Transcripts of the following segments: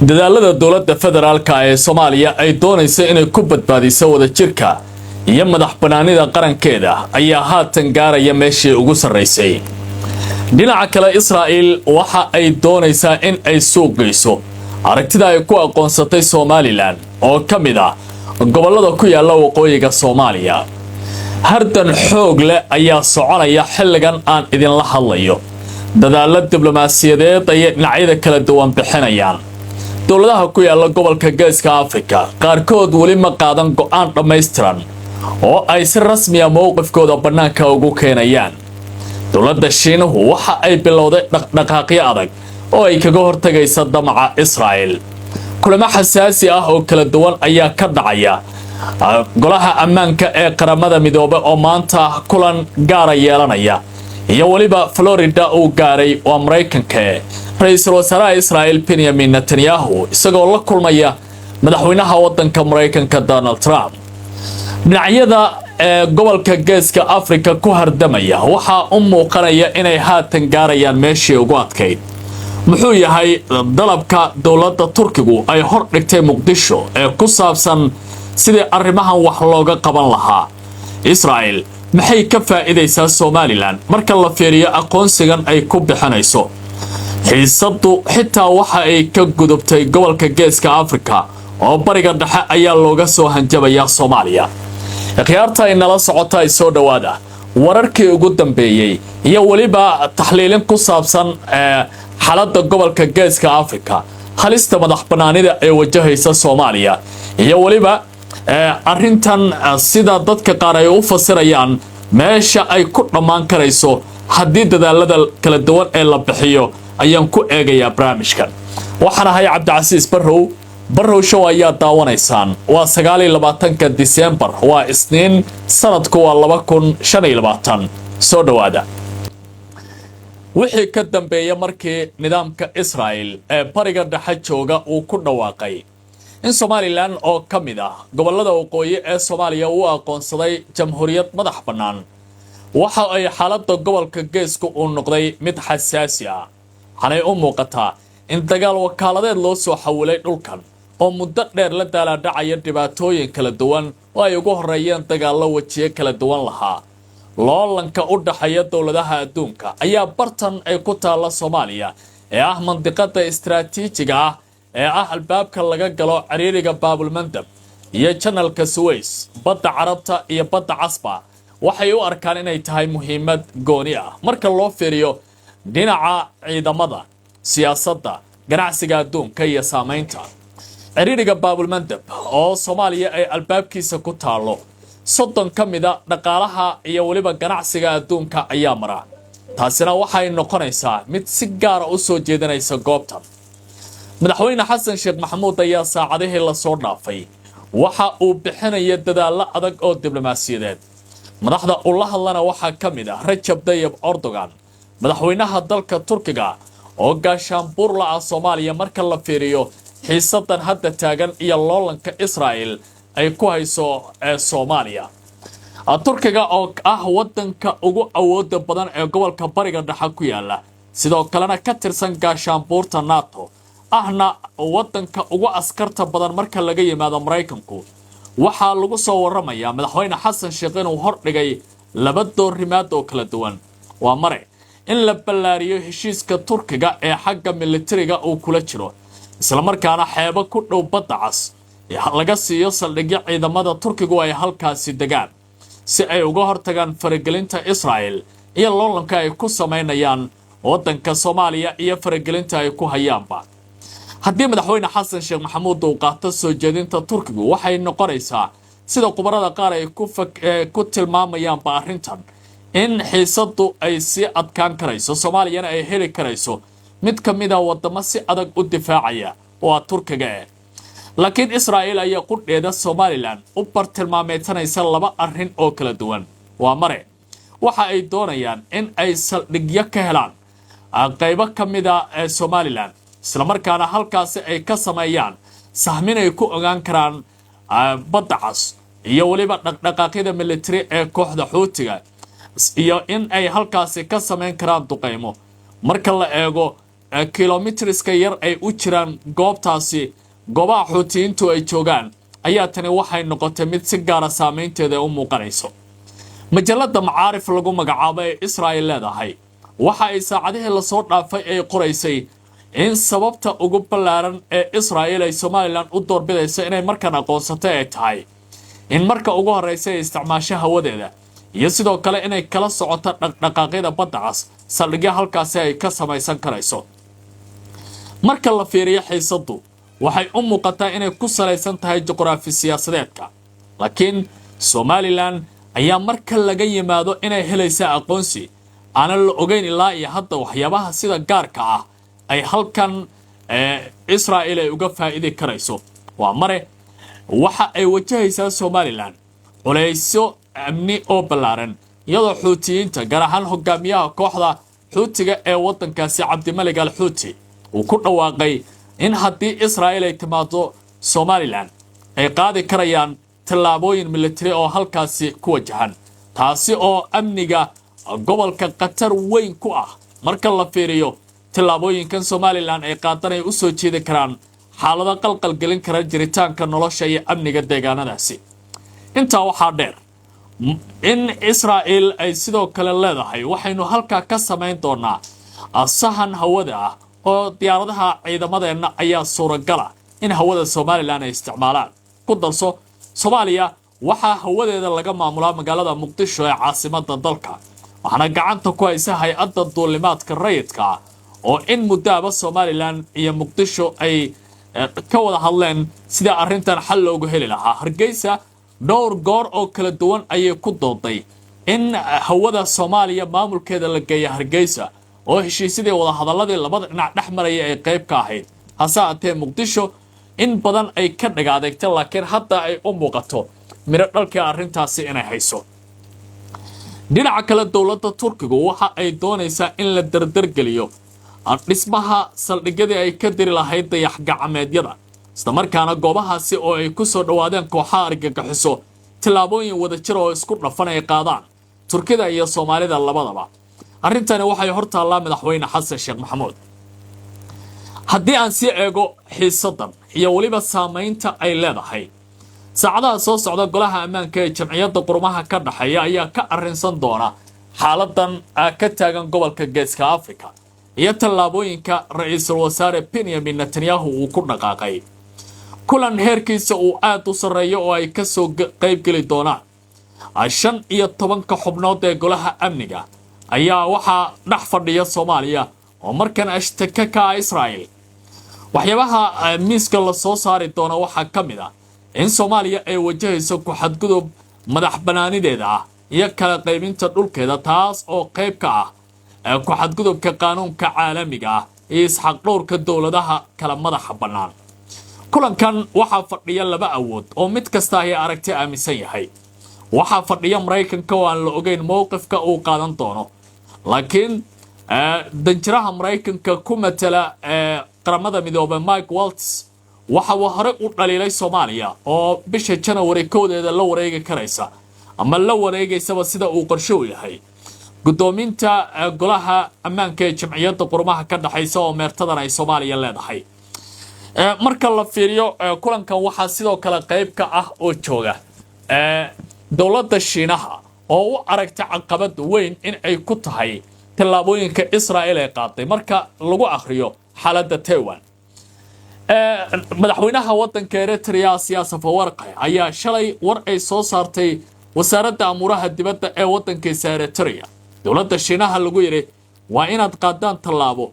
dadaalada dowladda federaalka ee Soomaaliya ay doonayso inay ku badbaadiso wadajirka iyo madaxbanaanida qarankeeda ayaa haatan gaaraya meeshii ugu sareysay. dhinaca kale Israa'iil waxa ay doonaysaa in ay suuqayso aragtida ay ku aqoonsatay Somaliland oo kamid ah gobolada ku yaala waqooyiga Soomaaliya. hardan xoog leh ayaa soconaya xilligan aan idin la hadlayo. dadaalada diblomaasiyadeed ay dhinacyada kala duwan bixinayaan. dowladaha ku yaala gobolka Geeska Afrika qaarkood wali ma qaadan go'aan dhameystiran oo ay si rasmi ah mowqifkooda banaanka ugu keenayaan. dowladda Shiinuhu waxa ay bilowday dhaqdhaqaaqyo adag oo ay kaga hortagaysa damaca Israa'iil. kulamo xasaasi ah oo kala duwan ayaa ka dhacaya golaha ammaanka ee qaramada midoobay oo maanta kulan gaar ah yeelanaya iyo waliba Florida uu gaaray oo Mareykanka ra'iisul wasaaraha Israa'iil Benjamin Netanyahu isagoo la kulmaya madaxweynaha waddanka Mareykanka Donald Trump. dhinacyada gobolka Geeska Afrika ku hardamaya waxa u muuqanaya inay haatan gaarayaan meeshii ugu adkayd. muxuu yahay dalabka dowladda Turkigu ay hor dhigtay Muqdisho ee ku saabsan sidii arrimahan wax looga qaban lahaa? Israa'iil maxay ka faa'iideysaa Somaliland marka la fiiriyo aqoonsigan ay ku bixinayso? xiisadu xitaa waxa ay ka gudubtay gobolka Geeska Afrika oo bariga dhexe ayaa looga soo hanjabaya Soomaaliya. khiyaarta ay nala socota ay soo dhawaada wararkii ugu dambeeyay iyo waliba taxliilin ku saabsan xaaladda gobolka Geeska Afrika, halista madaxbanaanida ee wajahaysa Soomaaliya iyo waliba arrintan sida dadka qaar ay u fasirayaan meesha ay ku dhamaan karayso haddii dadaalada kala duwan ee la bixiyo ayaan ku eegayaa barnaamijkan. waxaan ahay Cabdicasiis Barrow show ayaa daawanaysaan. waa 29 December waa Isniin sanadku waa 2025. soo dhawaada. wixii ka dambeeyay markii nidaamka Israa'iil ee bariga dhexe jooga uu ku dhawaaqay in Somaliland oo kamid ah gobolada waqooyi ee Soomaaliya uu aqoonsaday jamhuuriyad madax bannaan, waxa ay xaaladda gobolka Geesku uu noqday mid xasaasi ah. waxay u muuqataa in dagaal wakaaladeed loo soo xawilay dhulkan oo muddo dheer la daaladhacaya dhibaatooyin kala duwan oo ay ugu horeeyeen dagaallo wajiye kala duwan lahaa. loolanka u dhaxeeya dowladaha adduunka ayaa bartan ay ku taala Soomaaliya ee ah mandiqada istiraatiijiga ah ee ah albaabka laga galo ciriiriga Baabilmandab iyo Channelka Suez, badda Carabta iyo badda Casba. waxay u arkaan inay tahay muhiimad gooni ah marka loo fiiriyo dhinaca ciidamada, siyaasadda, ganacsiga adduunka iyo saameynta. ciriiriga Baabilmandab oo Soomaaliya ay albaabkiisa ku taalo 30 kamida dhaqaalaha iyo waliba ganacsiga adduunka ayaa mara. taasina waxay noqonaysaa mid si gaar ah u soo jeedinaysa goobtan. madaxweyne Xasan Sheekh Maxamuud ayaa saacadihii la soo dhaafay waxa uu bixinaya dadaalo adag oo diblomaasiyadeed. madaxda uu la hadlana waxaa kamid ah Recep Tayyip Erdogan, madaxweynaha dalka Turkiga oo gaashaanbuur la ah Soomaaliya marka la fiiriyo xiisadan hadda taagan iyo loolanka Israa'iil ay ku hayso Soomaaliya. Turkiga oo ah wadanka ugu awooda badan ee gobolka bariga dhexe ku yaala, sidoo kalena ka tirsan gaashaanbuurta NATO, ahna wadanka ugu askarta badan marka laga yimaado Mareykanku. waxaa lagu soo waramayaa madaxweyne Xasan Sheekh inuu hor dhigay laba doorimaad oo kala duwan. waa mare in la ballaariyo heshiiska Turkiga ee xagga militariga uu kula jiro, isla markaana xeebo ku dhow badda Cas laga siiyo saldhigyo ciidamada Turkigu ay halkaasi degaan si ay uga hortagaan faragelinta Israa'iil iyo loolanka ay ku sameynayaan waddanka Soomaaliya iyo faragelinta ay ku hayaanba. haddii madaxweyne Xasan Sheekh Maxamuud uu qaato soo jeedinta Turkigu waxay noqonaysaa sida khubarada qaar ay ku tilmaamayaan arrintan in xiisadu ay sii adkaan karayso, Soomaaliyana ay heli karayso mid kamid ah wadamo si adag u difaacaya oo Turkiga ah. laakiin Israa'iil ayaa qudheeda Somaliland u bartilmaameedsanaysa laba arrin oo kala duwan. waa mare waxa ay doonayaan in ay saldhigyo ka helaan qaybo kamid ah ee Somaliland, isla markaana halkaasi ay ka sameeyaan sahmin ay ku ogaan karaan badda Cas iyo waliba dhaqdhaqaaqyada military ee kooxda Xuutiga, iyo in ay halkaasi ka sameyn karaan duqeymo. marka la eego kilomitriska yar ay u jiraan goobtaasi goobaha xuutiyiintu ay joogaan ayaa tani waxay noqotay mid si gaara saameynteeda u muuqanayso majalada macaarif lagu magacaabo ee Israa'iil leedahay waxa ay saacadihii la soo dhaafay ay qoraysay in sababta ugu ballaaran ee Israa'iil ay Somaliland u doorbidayso inay markan aqoonsatay ay tahay in marka ugu horeysa ay isticmaasho hawadeeda iyo sidoo kale inay kala socoto dhaqdhaqaaqyada badda cas saldhigyo halkaasi ay ka samaysan karayso marka la fiiriyo xiisadu waxay u muuqataa inay ku salaysan tahay juqraafi siyaasadeedka laakiin Somaliland ayaa marka laga yimaado inay helaysa aqoonsi aan la ogeyn ilaa iyo hadda waxyaabaha sida gaarka ah ay halkan Israa'iil ay uga faa'iidi karayso waa mare waxa ay wajahaysaa Somaliland culeysyo amni oo ballaaran iyadoo xuutiyiinta gaar ahaan hogaamiyaha kooxda xuutiga ee wadankaasi Cabdimalik al-Xuuti uu ku dhawaaqay in haddii Israa'iil ay timaado Somaliland ay qaadi karayaan tallaabooyin military oo halkaasi ku wajahan taasi oo amniga gobolka Qatar weyn ku ah marka la fiiriyo tallaabooyinkan Somaliland ay qaadanay u soo jeedi karaan xaalado qalqal gelin kara jiritaanka nolosha iyo amniga deegaanadaasi inta waxa dheer in Israa'iil ay sidoo kale leedahay waxaynu halka ka sameyn doonaa asahan hawada ah oo diyaaradaha ciidamadeena ayaa suuragal ah in hawada Somaliland ay isticmaalaan ku dalso Soomaaliya waxa hawadeeda laga maamulaa magaalada Muqdisho ee caasimadda dalka waxaana gacanta ku haysa hay'adda duulimaadka rayidka oo in muddaaba Somaliland iyo Muqdisho ay ka wada hadleen sida arrintan xal loogu heli lahaa Hargeysa dhowr goor oo kala duwan ayay ku dooday in hawada Soomaaliya maamulkeeda la geeyo Hargeysa oo heshiisyadii wada hadaladii labada dhinac dhexmaraya ay qayb ka ahayd hase ahaatee Muqdisho in badan ay ka dhagaadegtay laakiin hadda ay u muuqato miro dhalka arrintaasi inay hayso dhinaca kale dawladda Turkiga waxa ay doonaysaa in la dardargeliyo dhismaha saldhigyada ay ka diri lahayd dayax gacmeedyada isla markaana goobahaasi oo ay ku soo dhawaadeen kooxaha argagixiso tilaabooyin wada jir oo isku dhafan ay qaadaan Turkida iyo Soomaalida labadaba arrintani waxay hortaallaa madaxweyne Xasan Sheekh Maxamuud haddii aan si eego xiisadan iyo waliba saameynta ay leedahay saacadaha soo socda golaha ammaanka ee jamciyadda qurumaha ka dhaxeeya ayaa ka arrinsan doona xaaladan ka taagan gobolka Geeska Afrika iyo tallaabooyinka ra'iisul wasaare Benjamin Netanyahu uu ku dhaqaaqay kulan heerkiisa uu aad u sareeyo oo ay ka soo qayb gali doonaan 15 xubnood ee golaha amniga ayaa waxa dhex fadhiya Soomaaliya oo markan ashtaka ka Israa'iil waxyaabaha miiska la soo saari doona waxa kamid ah in Soomaaliya ay wajahayso ku xadgudub madax banaanideeda iyo kala qaybinta dhulkeeda taas oo qayb ka ah ku xadgudubka qaanuunka caalamiga ah iyo isxaq dhowrka dawladaha kala madaxa bannaan kulankan waxa fadhiya laba awood oo mid kasta ay aragti aaminsan yahay waxa fadhiya Mareykanka oo aan la ogeyn mowqifka uu qaadan doono laakiin danjiraha Mareykanka ku matala qaramada midoobay Mike Waltz waxa uu hore u dhaliilay Soomaaliya oo bisha January koodeeda la wareegi karaysa ama la wareegaysaba sida uu qorshe u yahay gudoominta golaha ammaanka ee jamciyadda qurumaha ka dhaxaysa oo meertadan ay Soomaaliya leedahay marka la fiiriyo kulankan waxa sidoo kale qayb ka ah oo jooga dawladda Shiinaha oo u aragtay caqabad weyn in ay ku tahay tallaabooyinka Israa'iil ay qaaday marka lagu akhriyo xaaladda Taiwan madaxweynaha wadanka Eritrea Siyaasa Fawarqi ayaa shalay war ay soo saartay wasaaradda amuraha dibadda ee wadankiisa Eritrea dawladda Shiinaha lagu yiri waa inaad qaadaan tallaabo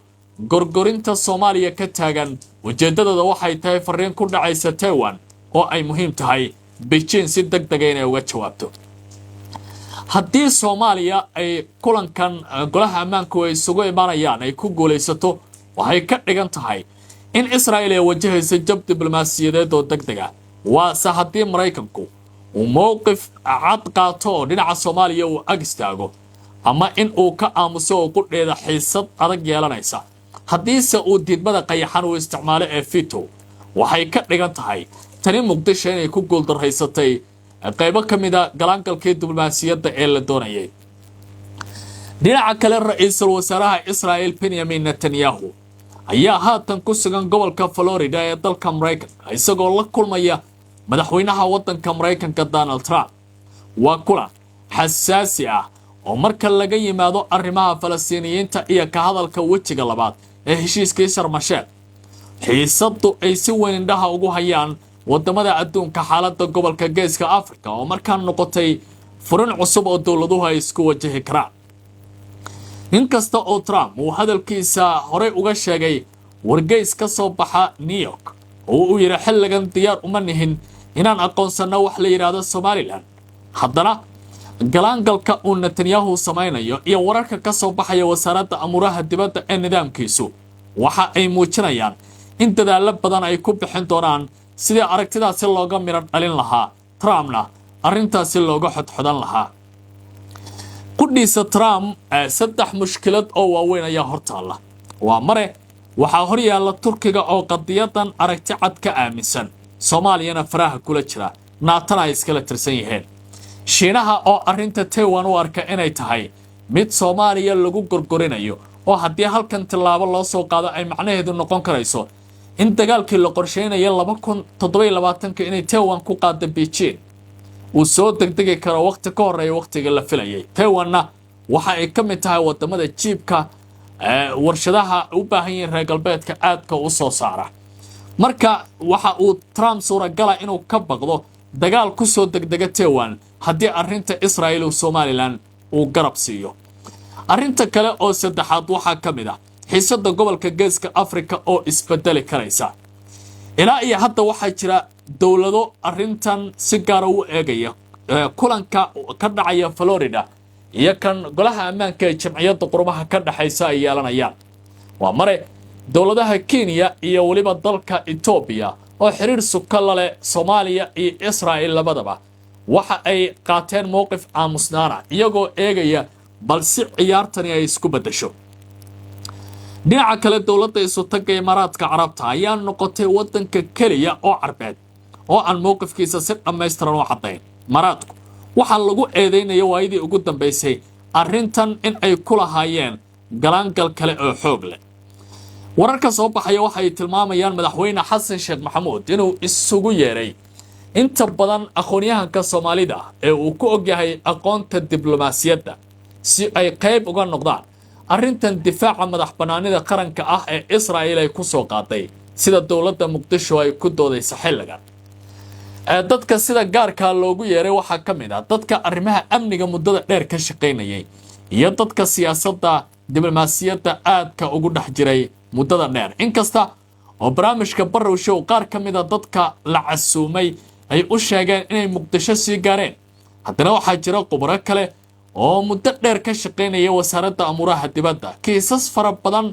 gorgorinta Soomaaliya ka taagan ujeedadooda waxay tahay fariin ku dhacaysa Taiwan oo ay muhiim tahay Beijing si degdeg ah inay uga jawaabto haddii Soomaaliya ay kulankan golaha ammaanka ay isugu imaanayaan ay ku guuleysato waxay ka dhigan tahay in Israa'iil ay wajahayso jab diblomaasiyadeed oo degdeg ah waa haddii Mareykanku uu mowqif cad qaato oo dhinaca Soomaaliya uu ag istaago ama in uu ka aamuso oo ku dheeda xiisad adag yeelanaysa haddiise uu diidmada qayaxan uu isticmaalo ee veto waxay ka dhigan tahay tani Muqdisho inay ku guuldareysatay qaybo kamid ah galaangalkii diblomaasiyadda ee la doonayay dhinaca kale ra'iisul wasaaraha Israa'iil Benjamin Netanyahu ayaa haatan ku sugan gobolka Florida ee dalka Mareykanka isagoo la kulmaya madaxweynaha waddanka Mareykanka Donald Trump. waa kulan xasaasi ah oo marka laga yimaado arrimaha Falastiiniyiinta iyo ka hadalka wejiga labaad ee heshiiskii Sharm el-Sheikh. xiisadu ay si weyn indhaha ugu hayaan wadamada adduunka xaaladda gobolka Geeska Afrika oo markaan noqotay furin cusub oo dowladuhu ay isku wajahi karaan. inkasta oo Trump uu hadalkiisa horey uga sheegay wargeys ka soo baxa New York oo uu yiri xilligan diyaar uma nihin inaan aqoonsano wax la yiraahdo Somaliland, haddana galaangalka uu Netanyahu samaynayo iyo wararka ka soo baxaya wasaaradda amuraha dibadda ee nidaamkiisu waxa ay muujinayaan in dadaalo badan ay ku bixin doonaan sidii aragtidaasi looga miran dhalin lahaa, Trumpna arrintaasi looga xodxodan lahaa. qudhiisa Trump saddex mushkilad oo waaweyn ayaa hortaala. waa mare waxaa hor yaalla Turkiga oo qadiyadan aragti cad ka aaminsan, Soomaaliyana faraha kula jira, naatana ay iskala tirsan yihiin. Shiinaha oo arrinta Taiwan u arka inay tahay mid Soomaaliya lagu gorgorinayo oo haddii halkan tilaabo loo soo qaado ay macnaheedu noqon karayso in dagaalkii la qorsheynayo 2027 inay Taiwan ku qaado Beijing uu soo degdegi karo waqti ka horeeya waqtiga la filayay. Taiwanna waxa ay ka mid tahay wadamada jiibka warshadaha u baahan yihiin reer galbeedka aadka u soo saara. marka waxa uu Trump suuragala inuu ka baqdo dagaal ku soo degdega Taiwan haddii arrinta Israel iyo Somaliland uu garab siiyo. arrinta kale oo saddexaad waxaa ka mid ah xiisada gobolka Geeska Afrika oo isbedeli karaysa. ilaa iyo hadda waxaa jira dowlado arrintan si gaar ah u eegaya. kulanka ka dhacaya Florida iyo kan golaha ammaanka ee jamciyadda qurumaha ka dhaxaysa ay yeelanayaan. waa mare dowladaha Kenya iyo waliba dalka Ethiopia oo xiriir suka la leh Soomaaliya iyo Israel labadaba waxa ay qaateen mowqif aamusnaana iyagoo eegaya balse ciyaartani ay isku bedesho. dhinaca kale dowladda isu tagay Imaaraadka Carabta ayaa noqotay waddanka kaliya oo Carbeed oo aan mowqifkiisa si dhammaystiran u caddayn. Imaaraadku waxa lagu eedeynaya waayadii ugu dambeysay arrintan in ay ku lahaayeen galaangal kale oo xoog leh. wararka soo baxaya waxay tilmaamayaan madaxweyne Xasan Sheekh Maxamuud inuu isugu yeeray inta badan aqoonyahanka Soomaalida ee uu ku ogyahay aqoonta diblomaasiyadda si ay qayb uga noqdaan arrintan difaaca madax banaanida qaranka ah ee Israel ay ku soo qaaday sida dowladda Muqdisho ay ku doodayso xilligan. dadka sida gaarka loogu yeeray waxa ka mid ah dadka arrimaha amniga muddada dheer ka shaqeynayay iyo dadka siyaasadda diblomaasiyadda aadka ugu dhex jiray muddada dheer. inkasta oo barnaamijka Barrow Show qaar ka mid ah dadka la casuumay ay u sheegeen inay Muqdisho sii gaareen, haddana waxaa jira khubaro kale oo muddo dheer ka shaqeynaya wasaaradda amuraha dibadda kiisas fara badan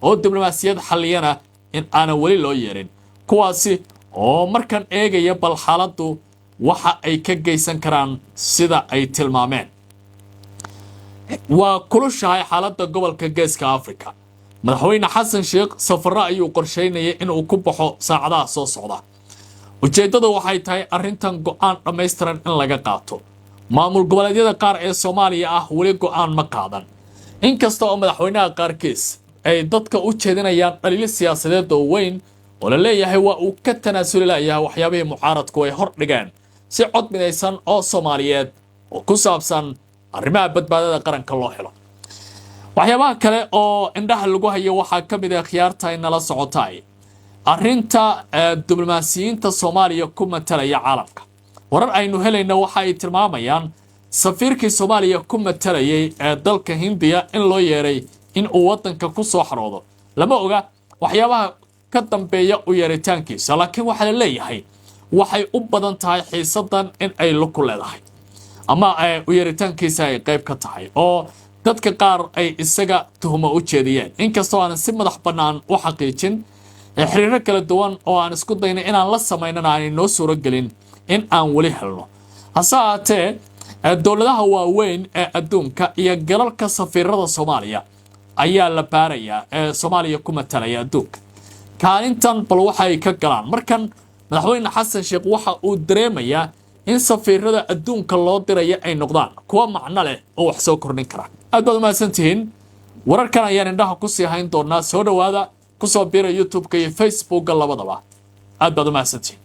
oo diblomaasiyad xalliyana in aan wali loo yeerin, kuwaasi oo markan eegaya bal xaaladdu waxa ay ka geysan karaan sida ay tilmaameen. waa kulushahay xaaladda gobolka Geeska Afrika. madaxweyne Xasan Sheekh safarro ayuu qorsheynayay inuu ku baxo saacadaha soo socda. ujeedadu waxay tahay arrintan go'aan dhammaystiran in laga qaato. maamul goboleedyada qaar ee Soomaaliya ah wali go'aan ma qaadan, inkasta oo madaxweynaha qaarkiis ay dadka u jeedinayaan dhaliil siyaasadeed oo weyn oo la leeyahay waa uu ka tanaasuli lahayaa waxyaabihii mucaaradku ay hor dhigeen si cod midaysan oo Soomaaliyeed oo ku saabsan arrimaha badbaadada qaranka loo helo. waxyaabaha kale oo indhaha lagu hayo waxaa ka mid ah khiyaarta ay nala socotay arrinta diblomaasiyiinta Soomaaliya ku matalaya caalamka. warar aynu helayna waxa ay tilmaamayaan safiirkii Soomaaliya ku matalayay ee dalka Hindiya in loo yeeray in uu waddanka ku soo xaroodo. lama oga waxyaabaha ka dambeeya u yeeritaankiisa, laakiin waxa la leeyahay waxay u badan tahay xiisadan in ay ku leedahay ama u yeeritaankiisa ay qayb ka tahay oo dadka qaar ay isaga tuhuma u jeediyeen, inkastoo aan si madax bannaan u xaqiijin. xiriiro kala duwan oo aan isku daynay inaan la sameynana aan inoo suuro gelin in aan wali helno. hase ahaatee dowladaha waaweyn ee adduunka iyo galalka safiirada Soomaaliya ayaa la baarayaa ee Soomaaliya ku matalaya adduunka. kaalintan bal waxay ka galaan markan madaxweyne Xasan Sheekh waxa uu dareemayaa in safiirada adduunka loo diraya ay noqdaan kuwa macno leh oo wax soo kordhin kara. aad baad u mahadsantihiin. wararkan ayaan indhaha ku sii hayn doonaa. soo dhawaada kusoo biira youtube-ka iyo facebookga labadaba aad baad u mahadsantihin